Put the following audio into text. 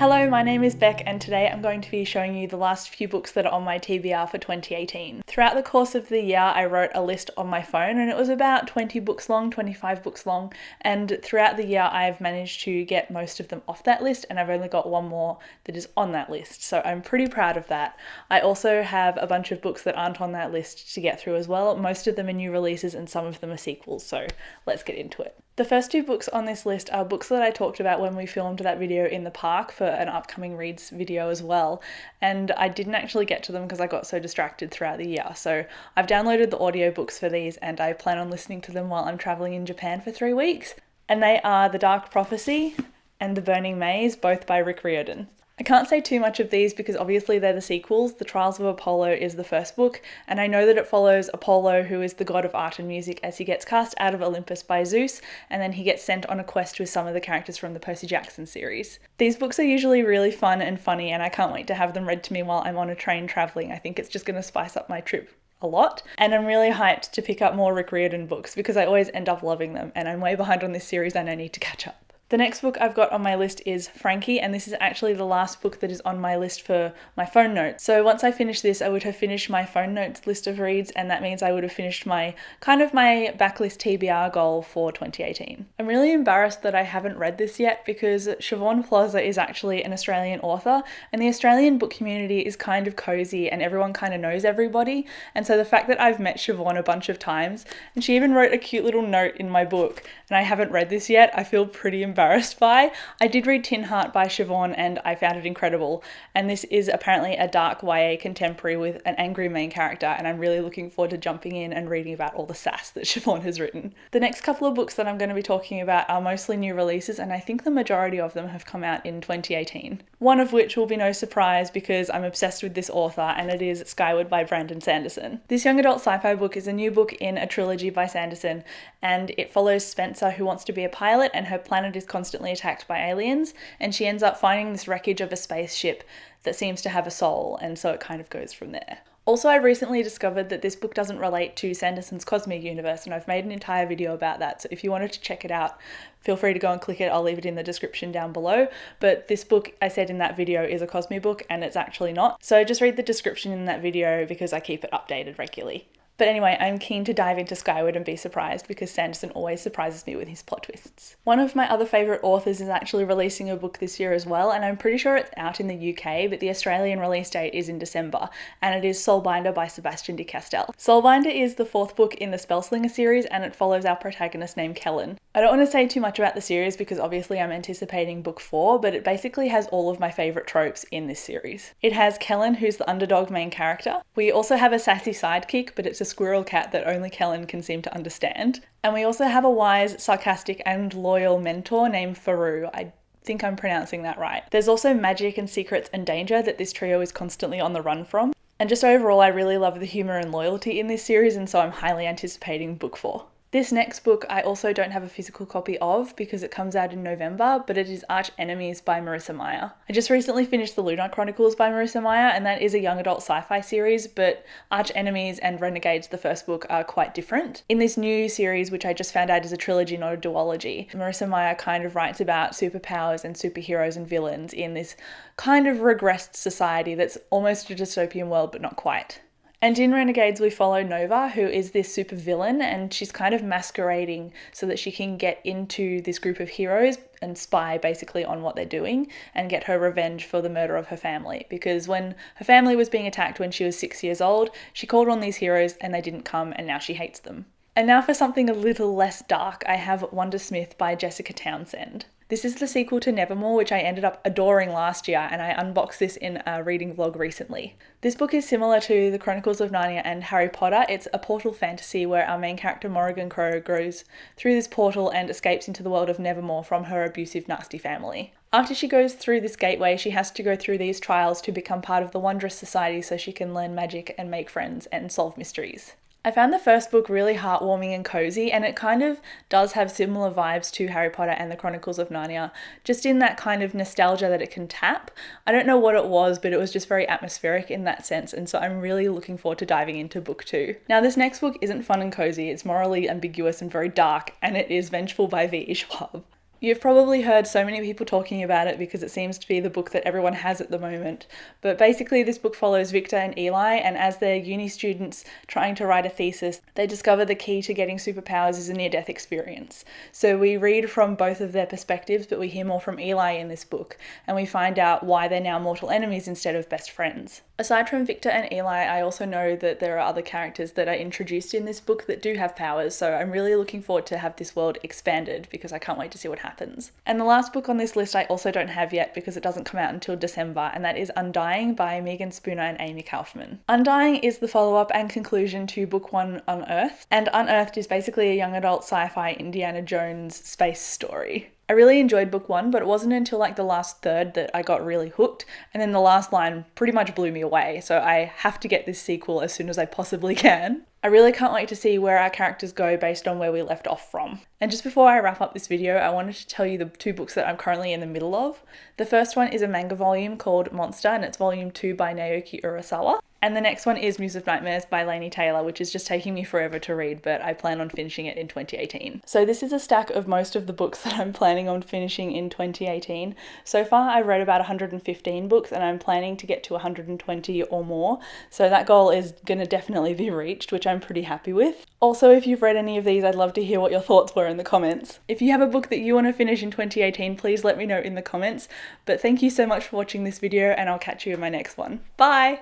Hello, my name is Beck and today I'm going to be showing you the last few books that are on my TBR for 2018. Throughout the course of the year I wrote a list on my phone and it was about 20 books long, 25 books long, and throughout the year I've managed to get most of them off that list and I've only got one more that is on that list, so I'm pretty proud of that. I also have a bunch of books that aren't on that list to get through as well. Most of them are new releases and some of them are sequels, so let's get into it. The first two books on this list are books that I talked about when we filmed that video in the park for an upcoming reads video as well, and I didn't actually get to them because I got so distracted throughout the year. So I've downloaded the audiobooks for these and I plan on listening to them while I'm traveling in Japan for 3 weeks, and they are The Dark Prophecy and The Burning Maze, both by Rick Riordan. I can't say too much of these because obviously they're the sequels. The Trials of Apollo is the first book, and I know that it follows Apollo, who is the god of art and music, as he gets cast out of Olympus by Zeus, and then he gets sent on a quest with some of the characters from the Percy Jackson series. These books are usually really fun and funny, and I can't wait to have them read to me while I'm on a train travelling. I think it's just going to spice up my trip a lot, and I'm really hyped to pick up more Rick Riordan books because I always end up loving them, and I'm way behind on this series and I need to catch up. The next book I've got on my list is Frankie, and this is actually the last book that is on my list for my phone notes. So once I finish this, I would have finished my phone notes list of reads, and that means I would have finished my backlist TBR goal for 2018. I'm really embarrassed that I haven't read this yet because Siobhan Plaza is actually an Australian author, and the Australian book community is kind of cozy and everyone kind of knows everybody. And so the fact that I've met Siobhan a bunch of times, and she even wrote a cute little note in my book, and I haven't read this yet, I feel pretty embarrassed by. I did read Tin Heart by Siobhan and I found it incredible, and this is apparently a dark YA contemporary with an angry main character, and I'm really looking forward to jumping in and reading about all the sass that Siobhan has written. The next couple of books that I'm going to be talking about are mostly new releases, and I think the majority of them have come out in 2018. One of which will be no surprise because I'm obsessed with this author, and it is Skyward by Brandon Sanderson. This young adult sci-fi book is a new book in a trilogy by Sanderson, and it follows Spencer, who wants to be a pilot, and her planet is constantly attacked by aliens, and she ends up finding this wreckage of a spaceship that seems to have a soul, and so it kind of goes from there. Also, I recently discovered that this book doesn't relate to Sanderson's Cosmic Universe, and I've made an entire video about that, so if you wanted to check it out, feel free to go and click it. I'll leave it in the description down below. But this book, I said in that video, is a Cosmic book, and it's actually not. So just read the description in that video because I keep it updated regularly. But anyway, I'm keen to dive into Skyward and be surprised because Sanderson always surprises me with his plot twists. One of my other favourite authors is actually releasing a book this year as well, and I'm pretty sure it's out in the UK, but the Australian release date is in December, and it is Soulbinder by Sebastian de Castille. Soulbinder is the fourth book in the Spellslinger series, and it follows our protagonist named Kellen. I don't want to say too much about the series because obviously I'm anticipating book 4, but it basically has all of my favourite tropes in this series. It has Kellen, who's the underdog main character. We also have a sassy sidekick, but it's a squirrel cat that only Kellen can seem to understand. And we also have a wise, sarcastic and loyal mentor named Faru. I think I'm pronouncing that right. There's also magic and secrets and danger that this trio is constantly on the run from. And just overall, I really love the humour and loyalty in this series, and so I'm highly anticipating book 4. This next book I also don't have a physical copy of because it comes out in November, but it is Arch Enemies by Marissa Meyer. I just recently finished The Lunar Chronicles by Marissa Meyer, and that is a young adult sci-fi series, but Arch Enemies and Renegades, the first book, are quite different. In this new series, which I just found out is a trilogy, not a duology, Marissa Meyer kind of writes about superpowers and superheroes and villains in this kind of regressed society that's almost a dystopian world, but not quite. And in Renegades, we follow Nova, who is this super villain, and she's kind of masquerading so that she can get into this group of heroes and spy basically on what they're doing and get her revenge for the murder of her family. Because when her family was being attacked when she was 6 years old, she called on these heroes and they didn't come, and now she hates them. And now for something a little less dark, I have Wondersmith by Jessica Townsend. This is the sequel to Nevermore, which I ended up adoring last year, and I unboxed this in a reading vlog recently. This book is similar to The Chronicles of Narnia and Harry Potter. It's a portal fantasy where our main character Morrigan Crow goes through this portal and escapes into the world of Nevermore from her abusive, nasty family. After she goes through this gateway, she has to go through these trials to become part of the Wondrous Society so she can learn magic and make friends and solve mysteries. I found the first book really heartwarming and cozy, and it kind of does have similar vibes to Harry Potter and the Chronicles of Narnia, just in that kind of nostalgia that it can tap. I don't know what it was, but it was just very atmospheric in that sense, and so I'm really looking forward to diving into book 2. Now, this next book isn't fun and cozy, it's morally ambiguous and very dark, and it is Vengeful by V.E. Schwab. You've probably heard so many people talking about it because it seems to be the book that everyone has at the moment. But basically, this book follows Victor and Eli, and as they're uni students trying to write a thesis, they discover the key to getting superpowers is a near-death experience. So we read from both of their perspectives, but we hear more from Eli in this book, and we find out why they're now mortal enemies instead of best friends. Aside from Victor and Eli, I also know that there are other characters that are introduced in this book that do have powers, so I'm really looking forward to have this world expanded because I can't wait to see what happens. And the last book on this list I also don't have yet because it doesn't come out until December, and that is Undying by Megan Spooner and Amy Kaufman. Undying is the follow-up and conclusion to book 1, Unearthed, and Unearthed is basically a young adult sci-fi Indiana Jones space story. I really enjoyed book 1, but it wasn't until like the last third that I got really hooked, and then the last line pretty much blew me away, so I have to get this sequel as soon as I possibly can. I really can't wait to see where our characters go based on where we left off from. And just before I wrap up this video, I wanted to tell you the 2 books that I'm currently in the middle of. The first one is a manga volume called Monster, and it's volume 2 by Naoki Urasawa. And the next one is Muse of Nightmares by Laini Taylor, which is just taking me forever to read, but I plan on finishing it in 2018. So this is a stack of most of the books that I'm planning on finishing in 2018. So far I've read about 115 books and I'm planning to get to 120 or more. So that goal is going to definitely be reached, which I'm pretty happy with. Also, if you've read any of these, I'd love to hear what your thoughts were in the comments. If you have a book that you want to finish in 2018, please let me know in the comments. But thank you so much for watching this video, and I'll catch you in my next one. Bye!